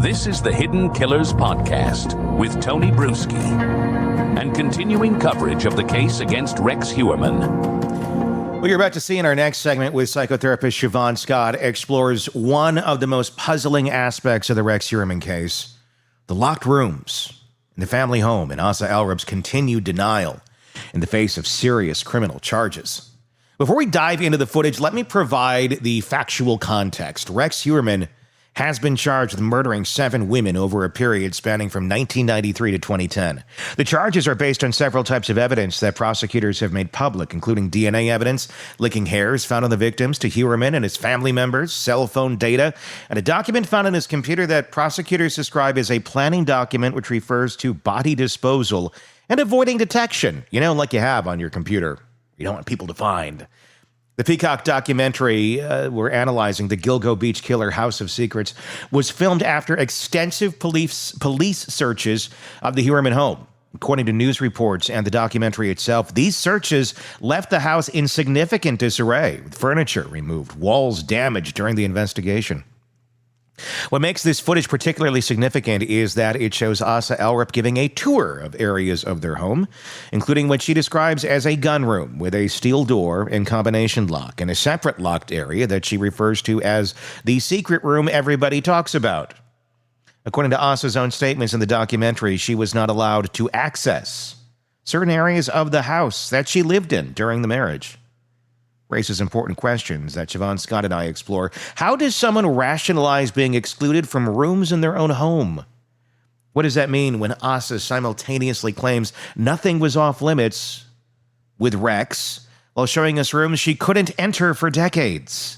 This is the Hidden Killers Podcast with Tony Bruschi and continuing coverage of the case against Rex Heuermann. What you're about to see in our next segment with psychotherapist Shavaun Scott explores one of the most puzzling aspects of the Rex Heuermann case, the locked rooms in the family home and Asa Ellerup's continued denial in the face of serious criminal charges. Before we dive into the footage, let me provide the factual context. Rex Heuermann has been charged with murdering 7 women over a period spanning from 1993 to 2010. The charges are based on several types of evidence that prosecutors have made public, including DNA evidence, licking hairs found on the victims to Heuermann and his family members, cell phone data, and a document found in his computer that prosecutors describe as a planning document which refers to body disposal and avoiding detection, like you have on your computer. You don't want people to find. The Peacock documentary we're analyzing, The Gilgo Beach Killer House of Secrets, was filmed after extensive police searches of the Heuermann home. According to news reports and the documentary itself, these searches left the house in significant disarray, with furniture removed, walls damaged during the investigation. What makes this footage particularly significant is that it shows Asa Ellerup giving a tour of areas of their home, including what she describes as a gun room with a steel door and combination lock, and a separate locked area that she refers to as the secret room everybody talks about. According to Asa's own statements in the documentary, she was not allowed to access certain areas of the house that she lived in during the marriage. Raises important questions that Shavaun Scott and I explore. How does someone rationalize being excluded from rooms in their own home? What does that mean when Asa simultaneously claims nothing was off limits with Rex while showing us rooms she couldn't enter for decades?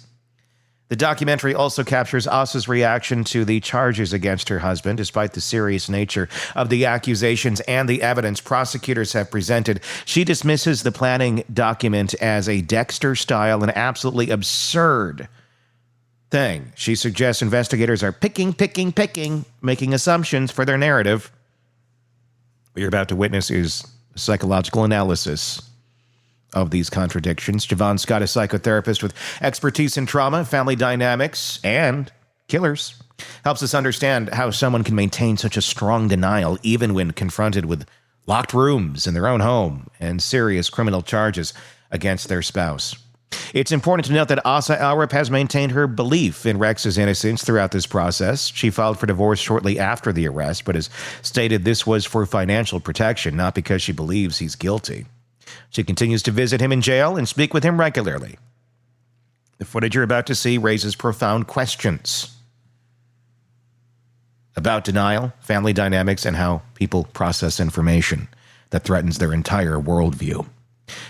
The documentary also captures Asa's reaction to the charges against her husband, despite the serious nature of the accusations and the evidence prosecutors have presented. She dismisses the planning document as a Dexter style and absolutely absurd thing. She suggests investigators are picking, making assumptions for their narrative. What you're about to witness is a psychological analysis of these contradictions. Shavaun Scott, a psychotherapist with expertise in trauma, family dynamics, and killers, helps us understand how someone can maintain such a strong denial even when confronted with locked rooms in their own home and serious criminal charges against their spouse. It's important to note that Asa Ellerup has maintained her belief in Rex's innocence throughout this process. She filed for divorce shortly after the arrest, but has stated this was for financial protection, not because she believes he's guilty. She continues to visit him in jail and speak with him regularly. The footage you're about to see raises profound questions about denial, family dynamics, and how people process information that threatens their entire worldview.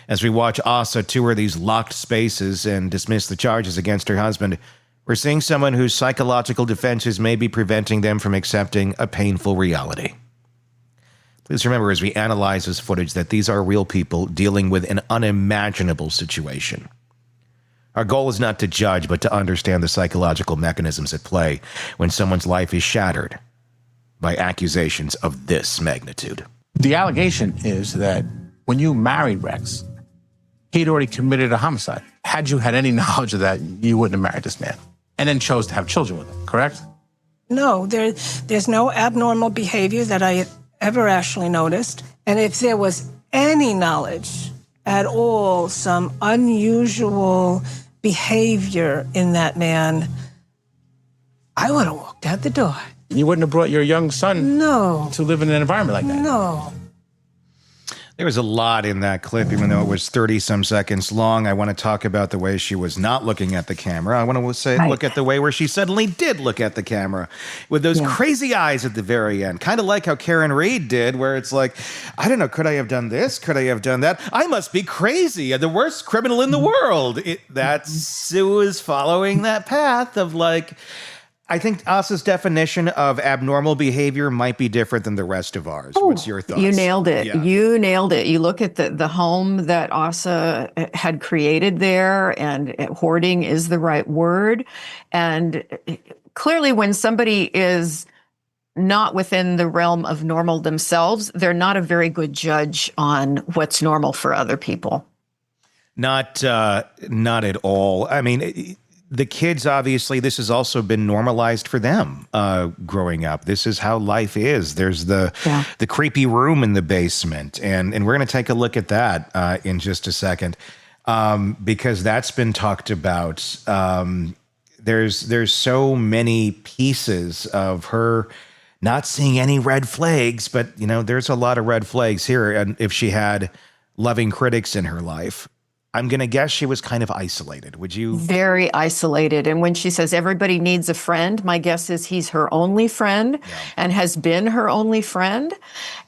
As we watch Asa tour these locked spaces and dismiss the charges against her husband, we're seeing someone whose psychological defenses may be preventing them from accepting a painful reality. Please remember as we analyze this footage that these are real people dealing with an unimaginable situation. Our goal is not to judge, but to understand the psychological mechanisms at play when someone's life is shattered by accusations of this magnitude. The allegation is that when you married Rex, he'd already committed a homicide. Had you had any knowledge of that, you wouldn't have married this man, and then chose to have children with him, correct? No, there's no abnormal behavior that I ever actually noticed. And if there was any knowledge at all, some unusual behavior in that man, I would have walked out the door. You wouldn't have brought your young son to live in an environment like that? No. There was a lot in that clip, even though it was 30-some seconds long. I want to talk about the way she was not looking at the camera. I want to say, look at the way where she suddenly did look at the camera with those crazy eyes at the very end. Kind of like how Karen Reed did, where it's like, I don't know, could I have done this? Could I have done that? I must be crazy. I'm the worst criminal in the world. It was following that path of like, I think Asa's definition of abnormal behavior might be different than the rest of ours. What's your thoughts? You nailed it. Yeah. You nailed it. You look at the home that Asa had created there, and hoarding is the right word. And clearly when somebody is not within the realm of normal themselves, they're not a very good judge on what's normal for other people. Not at all. I mean, the kids, obviously, this has also been normalized for them growing up. This is how life is. There's the creepy room in the basement. And we're going to take a look at that in just a second because that's been talked about. There's so many pieces of her not seeing any red flags, but, you know, there's a lot of red flags here. And if she had loving critics in her life, I'm going to guess she was kind of isolated. Would you? Very isolated. And when she says everybody needs a friend, my guess is he's her only friend and has been her only friend.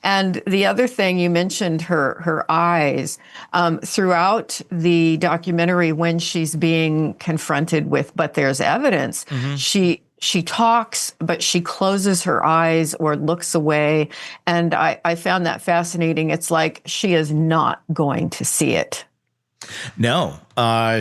And the other thing you mentioned, her eyes, throughout the documentary when she's being confronted with, but there's evidence, she talks, but she closes her eyes or looks away. And I found that fascinating. It's like she is not going to see it. No,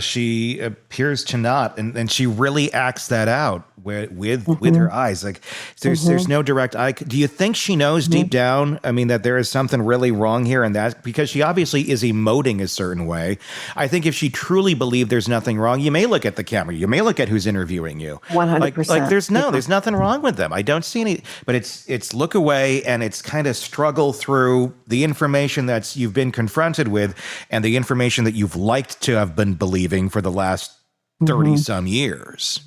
she appears to not, and she really acts that out with her eyes. Like there's no direct eye. Do you think she knows deep down, I mean, that there is something really wrong here, and that because she obviously is emoting a certain way. I think if she truly believed there's nothing wrong, you may look at the camera, you may look at who's interviewing you. 100%. Like there's nothing wrong with them. I don't see any, but it's look away and it's kind of struggle through the information that's you've been confronted with and the information that you've liked to have been believing for the last 30 some years.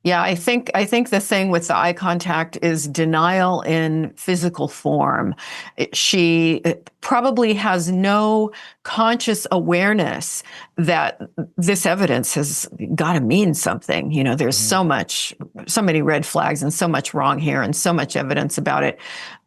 Yeah, I think the thing with the eye contact is denial in physical form. She probably has no conscious awareness that this evidence has got to mean something. You know, there's so many red flags and so much wrong here and so much evidence about it.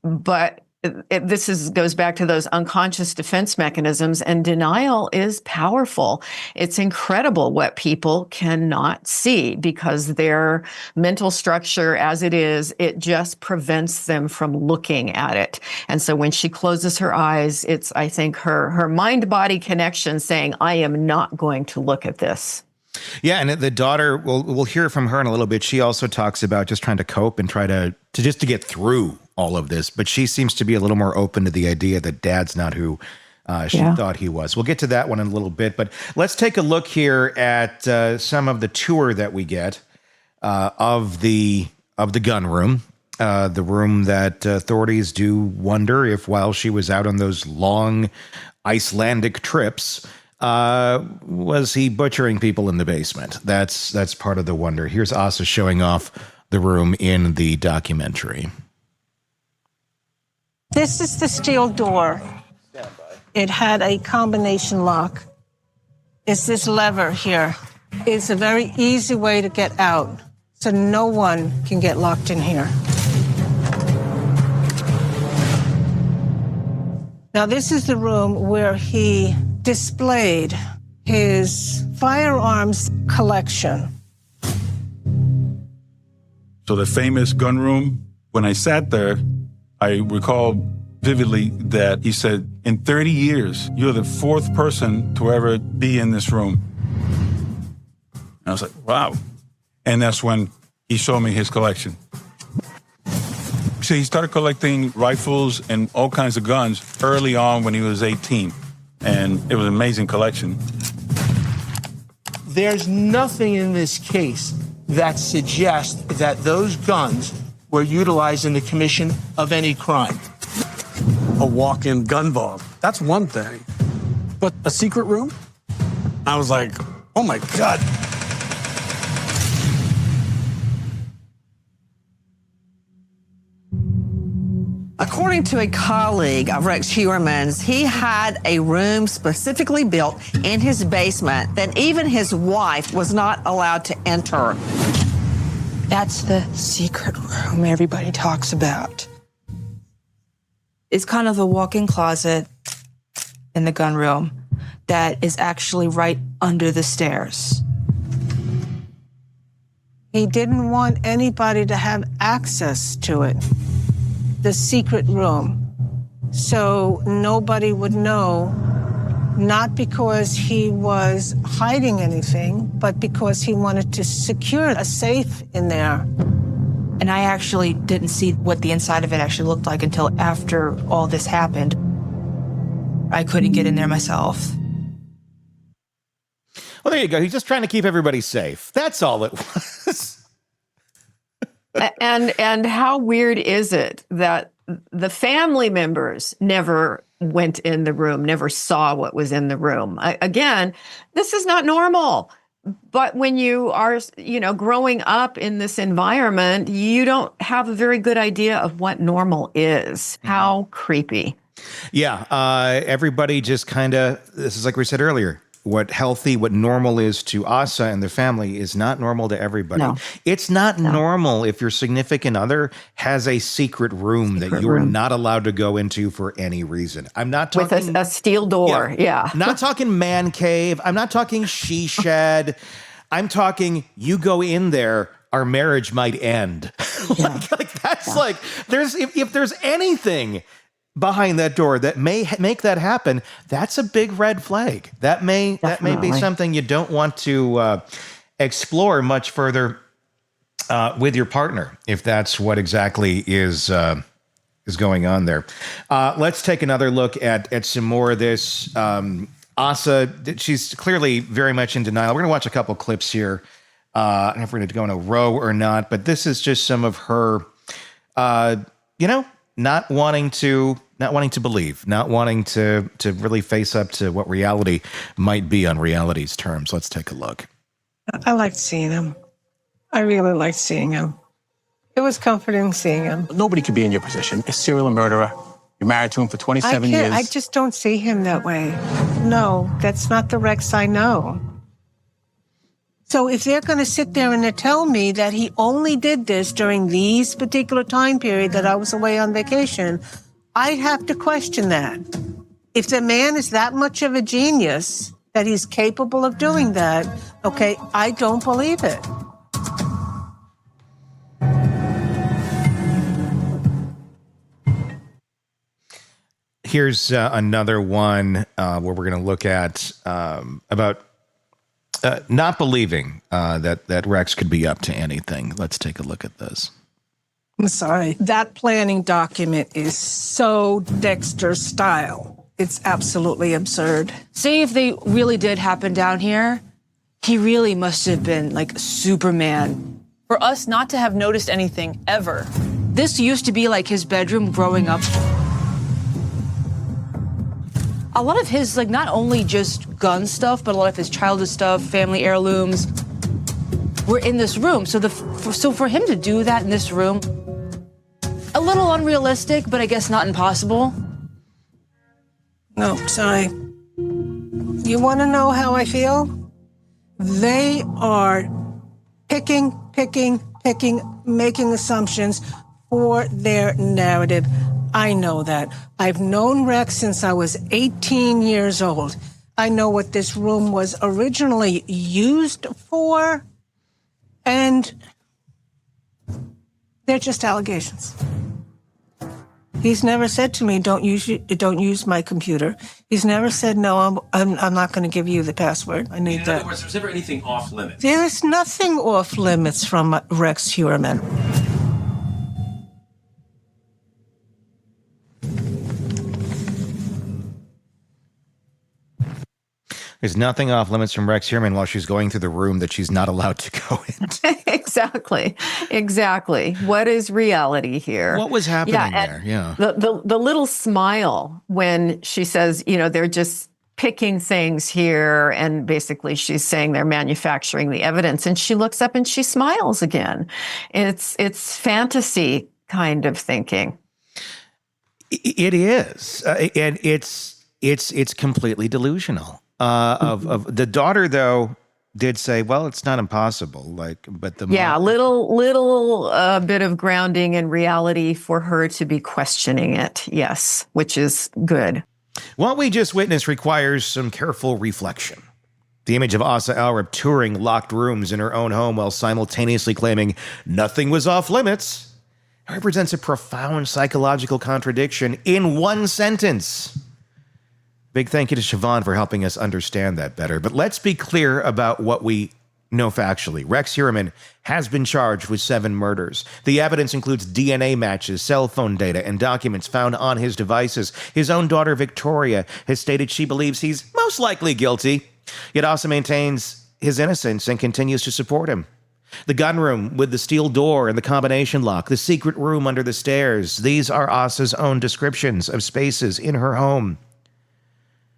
But this goes back to those unconscious defense mechanisms, and denial is powerful. It's incredible what people cannot see because their mental structure as it is, it just prevents them from looking at it. And so when she closes her eyes, it's, I think, her mind-body connection saying, I am not going to look at this. Yeah, and the daughter, we'll hear from her in a little bit. She also talks about just trying to cope and try to get through all of this. But she seems to be a little more open to the idea that dad's not who she thought he was. We'll get to that one in a little bit. But let's take a look here at some of the tour that we get of the gun room, the room that authorities do wonder if while she was out on those long Icelandic trips, was he butchering people in the basement? That's part of the wonder. Here's Asa showing off the room in the documentary. This is the steel door. It had a combination lock. It's this lever here. It's a very easy way to get out, so no one can get locked in here. Now, this is the room where he displayed his firearms collection. So the famous gun room, when I sat there, I recall vividly that he said, in 30 years, you're the fourth person to ever be in this room. And I was like, wow. And that's when he showed me his collection. So he started collecting rifles and all kinds of guns early on when he was 18. And it was an amazing collection. There's nothing in this case that suggests that those guns were utilized in the commission of any crime. A walk-in gun vault, that's one thing. But a secret room? I was like, oh my God. According to a colleague of Rex Heuermann's, he had a room specifically built in his basement that even his wife was not allowed to enter. That's the secret room everybody talks about. It's kind of a walk-in closet in the gun room that is actually right under the stairs. He didn't want anybody to have access to it, the secret room, so nobody would know, not because he was hiding anything, but because he wanted to secure a safe in there. And I actually didn't see what the inside of it actually looked like until after all this happened. I couldn't get in there myself. Well, there you go. He's just trying to keep everybody safe. That's all it was. And how weird is it that the family members never went in the room, never saw what was in the room? Again, this is not normal. But when you are, growing up in this environment, you don't have a very good idea of what normal is. How creepy. Yeah. Everybody just kind of, this is like we said earlier, what normal is to Asa and the family is not normal to everybody. No. It's not normal if your significant other has a secret room that you are not allowed to go into for any reason. I'm not talking with a steel door. Yeah. Not talking man cave. I'm not talking she shed. I'm talking you go in there, our marriage might end. If there's anything behind that door that may make that happen, that's a big red flag. That may be something you don't want to explore much further with your partner, if that's what exactly is going on there. Let's take another look at some more of this. Asa, she's clearly very much in denial. We're going to watch a couple clips here. I don't know if we're going to go in a row or not, but this is just some of her, not wanting to believe, not wanting to really face up to what reality might be on reality's terms. Let's take a look. I liked seeing him. I really liked seeing him. It was comforting seeing him. Nobody could be in your position. A serial murderer. You're married to him for 27 years. I just don't see him that way. No, that's not the Rex I know. So if they're going to sit there and tell me that he only did this during these particular time period that I was away on vacation, I'd have to question that. If the man is that much of a genius that he's capable of doing that, okay, I don't believe it. Here's another one where we're going to look at about not believing that Rex could be up to anything. Let's take a look at this. I'm sorry. That planning document is so Dexter style. It's absolutely absurd. Say if they really did happen down here, he really must have been like Superman. For us not to have noticed anything ever. This used to be like his bedroom growing up. A lot of his, like, not only just gun stuff, but a lot of his childhood stuff, family heirlooms, were in this room. So for him to do that in this room, a little unrealistic, but I guess not impossible. No, sorry. You want to know how I feel? They are picking, making assumptions for their narrative. I know that. I've known Rex since I was 18 years old. I know what this room was originally used for, and they're just allegations. He's never said to me, don't use my computer. He's never said, no, I'm not going to give you the password. I need that. In other words, there's never anything off limits. There is nothing off limits from Rex Heuermann. There's nothing off limits from Rex Heuermann while she's going through the room that she's not allowed to go into. Exactly. What is reality here? What was happening there? Yeah. The little smile when she says, they're just picking things here, and basically she's saying they're manufacturing the evidence, and she looks up and she smiles again. It's fantasy kind of thinking. It is, and it's completely delusional. Of the daughter, though, did say, well, it's not impossible. But the little bit of grounding in reality for her to be questioning it. Yes, which is good. What we just witnessed requires some careful reflection. The image of Asa Ellerup touring locked rooms in her own home while simultaneously claiming nothing was off limits represents a profound psychological contradiction in one sentence. Big thank you to Shavaun for helping us understand that better. But let's be clear about what we know factually. Rex Heuermann has been charged with 7 murders. The evidence includes DNA matches, cell phone data, and documents found on his devices. His own daughter, Victoria, has stated she believes he's most likely guilty Yet Asa maintains his innocence and continues to support him. The gun room with the steel door and the combination lock, the secret room under the stairs, these are Asa's own descriptions of spaces in her home.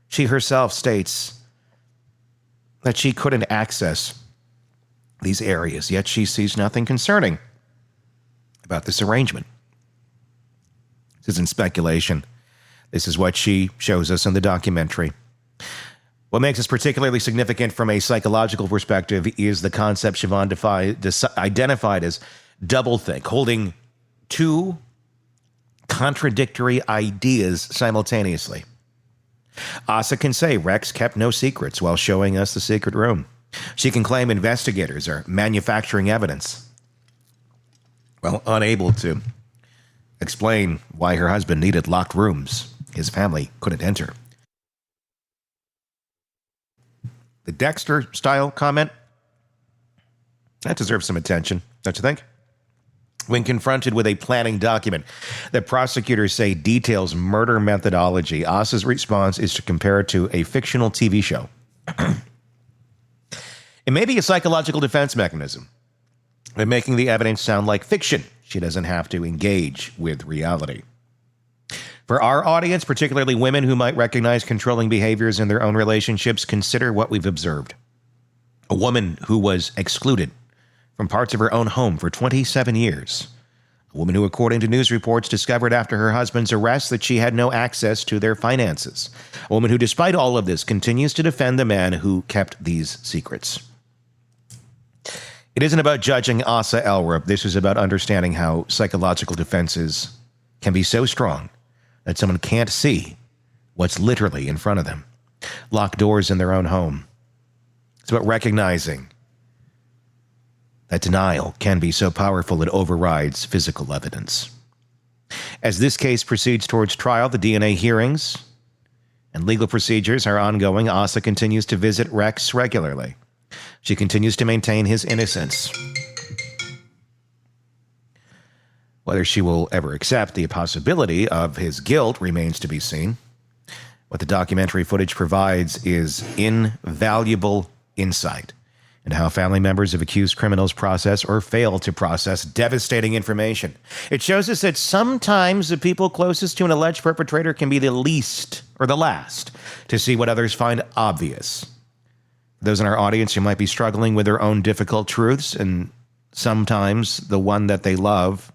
She herself states that she couldn't access these areas, yet she sees nothing concerning about this arrangement. This isn't speculation. This is what she shows us in the documentary. What makes this particularly significant from a psychological perspective is the concept Shavaun identified as doublethink, holding two contradictory ideas simultaneously. Asa can say Rex kept no secrets while showing us the secret room. She can claim investigators are manufacturing evidence, while unable to explain why her husband needed locked rooms his family couldn't enter. The Dexter-style comment, that deserves some attention, don't you think? When confronted with a planning document that prosecutors say details murder methodology, Asa's response is to compare it to a fictional TV show. It may be a psychological defense mechanism by making the evidence sound like fiction. She doesn't have to engage with reality. For our audience, particularly women who might recognize controlling behaviors in their own relationships, consider what we've observed. A woman who was excluded from parts of her own home for 27 years. A woman who, according to news reports, discovered after her husband's arrest that she had no access to their finances. A woman who, despite all of this, continues to defend the man who kept these secrets. It isn't about judging Asa Ellerup. This is about understanding how psychological defenses can be so strong that someone can't see what's literally in front of them. Locked doors in their own home. It's about recognizing that denial can be so powerful it overrides physical evidence. As this case proceeds towards trial, the DNA hearings and legal procedures are ongoing. Asa continues to visit Rex regularly. She continues to maintain his innocence. Whether she will ever accept the possibility of his guilt remains to be seen. What the documentary footage provides is invaluable insight into how family members of accused criminals process or fail to process devastating information. It shows us that sometimes the people closest to an alleged perpetrator can be the least or the last to see what others find obvious. Those in our audience who might be struggling with their own difficult truths and sometimes the one that they love,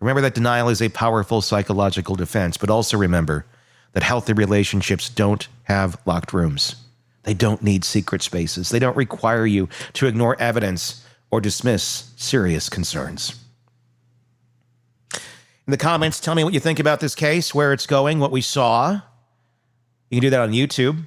remember that denial is a powerful psychological defense, but also remember that healthy relationships don't have locked rooms. They don't need secret spaces. They don't require you to ignore evidence or dismiss serious concerns. In the comments, tell me what you think about this case, where it's going, what we saw. You can do that on YouTube.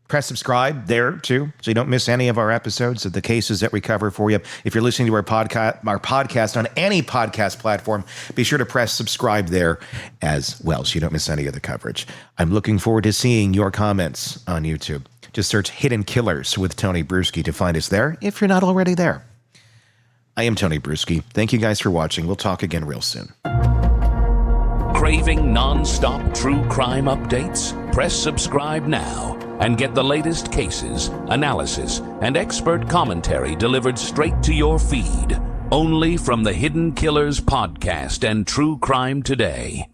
Press subscribe there, too, so you don't miss any of our episodes of the cases that we cover for you. If you're listening to our podcast on any podcast platform, be sure to press subscribe there as well, so you don't miss any of the coverage. I'm looking forward to seeing your comments on YouTube. Just search Hidden Killers with Tony Bruschi to find us there, if you're not already there. I am Tony Bruschi. Thank you guys for watching. We'll talk again real soon. Craving non-stop true crime updates? Press subscribe now and get the latest cases, analysis, and expert commentary delivered straight to your feed. Only from the Hidden Killers podcast and True Crime Today.